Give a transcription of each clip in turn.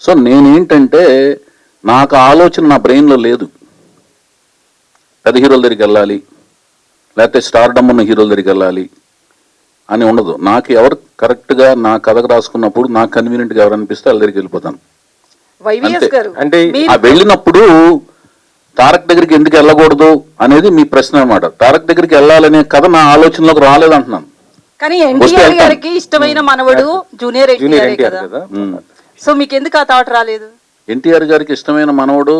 So నేనేంటంటే నాకు ఆలోచన నా బ్రెయిన్లో లేదు, పెద్ద హీరోల దగ్గరికి వెళ్ళాలి లేకపోతే స్టార్డమ్ ఉన్న హీరోల దగ్గరికి వెళ్ళాలి అని ఉండదు. నాకు ఎవరు కరెక్ట్గా నా కథకు రాసుకున్నప్పుడు నాకు కన్వీనియంట్గా ఎవరు అనిపిస్తే వాళ్ళ దగ్గరికి వెళ్ళిపోతాను. అంటే ఆ వెళ్ళినప్పుడు తారక్ దగ్గరికి ఎందుకు వెళ్ళకూడదు అనేది మీ ప్రశ్న అన్నమాట. తారక్ దగ్గరికి వెళ్ళాలనే కథ నా ఆలోచనలోకి రాలేదంటున్నాను. కానీ ఎన్టీఆర్ గారికి ఇష్టమైన మనవడు జూనియర్ ఎన్టీఆర్ కదా, సో మీకు ఎందుకు ఆ థాట్ రాలేదు? ఎన్టీఆర్ గారికి ఇష్టమైన మనవడు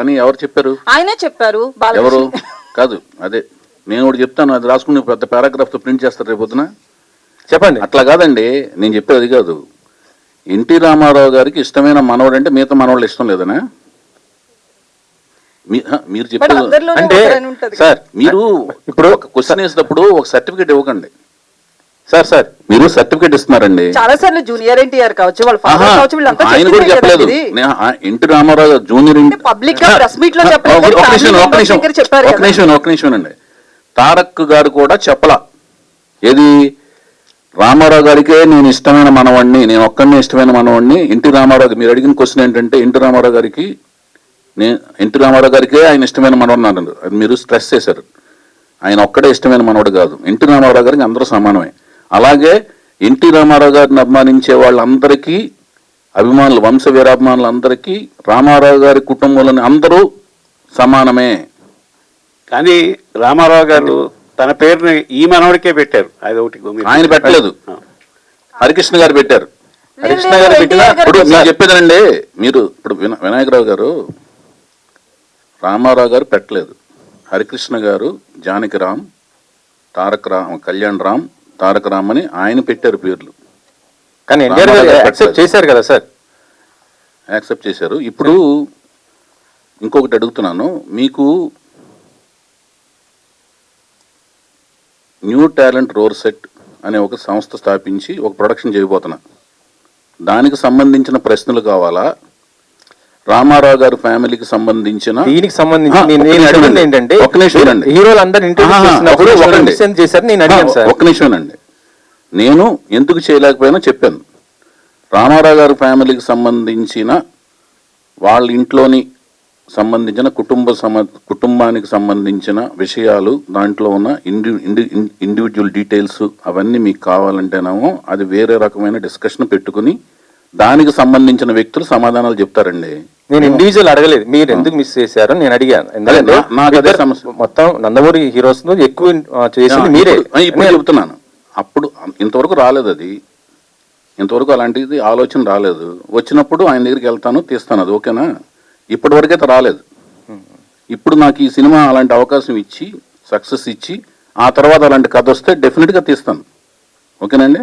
అని ఎవరు చెప్పారు? ఆయనే చెప్పారు. ఎవరు కాదు, అదే నేను ఒకటి చెప్తాను, అది రాసుకుని పెద్ద పారాగ్రాఫ్ తో ప్రింట్ చేస్తారు రేపు పొద్దున. చెప్పండి. అట్లా కాదండి, నేను చెప్పేది అది కాదు. ఎన్టీ రామారావు గారికి ఇష్టమైన మనవడు అంటే మిగతా మనవాళ్ళు ఇష్టం లేదనా? మీరు చెప్పేది అంటే సార్, మీరు ఇప్పుడు ఒక క్వశ్చన్ వేసినప్పుడు ఒక సర్టిఫికేట్ ఇవ్వకండి సార్. మీరు సర్టిఫికేట్ ఇస్తున్నారండి. చాలా సార్లు జూనియర్ ఎన్టీఆర్ కావచ్చు, వాళ్ళ ఫాదర్ కావచ్చు, వీళ్ళంతా ఆయన కూడా చెప్పలేదు. ఎన్టీ రామారావు జూనియర్ పబ్లిక్ గా ప్రెస్ మీట్ లో చెప్పలేదు. ఒక నిమిషం అండి. తారక్ గారు కూడా చెప్పలా. ఏది రామారావు గారికే నేను ఇష్టమైన మనవాడిని, నేను ఒక్కడిని ఇష్టమైన మనవాడిని. ఎన్టీ రామారావు మీరు అడిగిన క్వశ్చన్ ఏంటంటే ఎన్టీ రామారావు గారికే ఆయన ఇష్టమైన మనవాడు అన్నారు. అది మీరు స్ట్రెస్ చేశారు. ఆయన ఒక్కడే ఇష్టమైన మనవాడు కాదు, ఎన్టీ రామారావు గారికి అందరూ సమానమే. అలాగే ఎన్టీ రామారావు గారిని అభిమానించే వాళ్ళందరికీ అభిమానులు, వంశ వీరాభిమానులందరికీ రామారావు గారి కుటుంబంలోని అందరూ సమానమే. కానీ రామారావు గారు తన పేరుని ఈ మనవడికే పెట్టారు. అది ఒకటి ఆయన పెట్టలేదు, హరికృష్ణ గారు పెట్టారు. హరికృష్ణ గారు పెట్టిన ఇప్పుడు నేను చెప్పేదండి, మీరు ఇప్పుడు వినాయకరావు గారు రామారావు గారు పెట్టలేదు, హరికృష్ణ గారు జానకిరామ్, కళ్యాణ్ రామ్, తారక రామ్ అని ఆయన పెట్టారు పేర్లు. కానీ ఎన్టీఆర్ గారు యాక్సెప్ట్ చేశారు కదా సార్? యాక్సెప్ట్ చేశారు. ఇప్పుడు ఇంకొకటి అడుగుతున్నాను, మీకు న్యూ టాలెంట్ రోర్ సెట్ అనే ఒక సంస్థ స్థాపించి ఒక ప్రొడక్షన్ చేయబోతున్నా. దానికి సంబంధించిన ప్రశ్నలు కావాలా, రామారావు గారి ఫ్యామిలీకి సంబంధించిన దీనికి సంబంధించి ఏంటంటే ఒక్క నిమిషం ఒక్క నిమిషం. నేను ఎందుకు చేయలేకపోయినా చెప్పాను. రామారావు గారి ఫ్యామిలీకి సంబంధించిన వాళ్ళ ఇంట్లోని సంబంధించిన కుటుంబానికి సంబంధించిన విషయాలు, దాంట్లో ఉన్న ఇండివిజువల్ డీటెయిల్స్ అవన్నీ మీకు కావాలంటేనేమో అది వేరే రకమైన డిస్కషన్ పెట్టుకుని దానికి సంబంధించిన వ్యక్తులు సమాధానాలు చెప్తారండి. నేను ఇండివిజువల్ అడగలేదు, మీరు ఎందుకు మిస్ చేశారని నేను అడిగాను. ఎందుకంటే నాకు అదే సమస్య. మొత్తం నందమూరి హీరోస్ ఎక్కువ చేసింది మీరే. ఇప్పుడు చెప్తున్నాను, అప్పుడు ఇంతవరకు రాలేదు, అది ఇంతవరకు అలాంటిది ఆలోచన రాలేదు. వచ్చినప్పుడు ఆయన దగ్గరికి వెళ్తాను, తీస్తాను, అది ఓకేనా? ఇప్పటి వరకైతే రాలేదు. ఇప్పుడు నాకు ఈ సినిమా అలాంటి అవకాశం ఇచ్చి సక్సెస్ ఇచ్చి ఆ తర్వాత అలాంటి కథ వస్తే డెఫినెట్గా తీస్తాను. ఓకేనండి.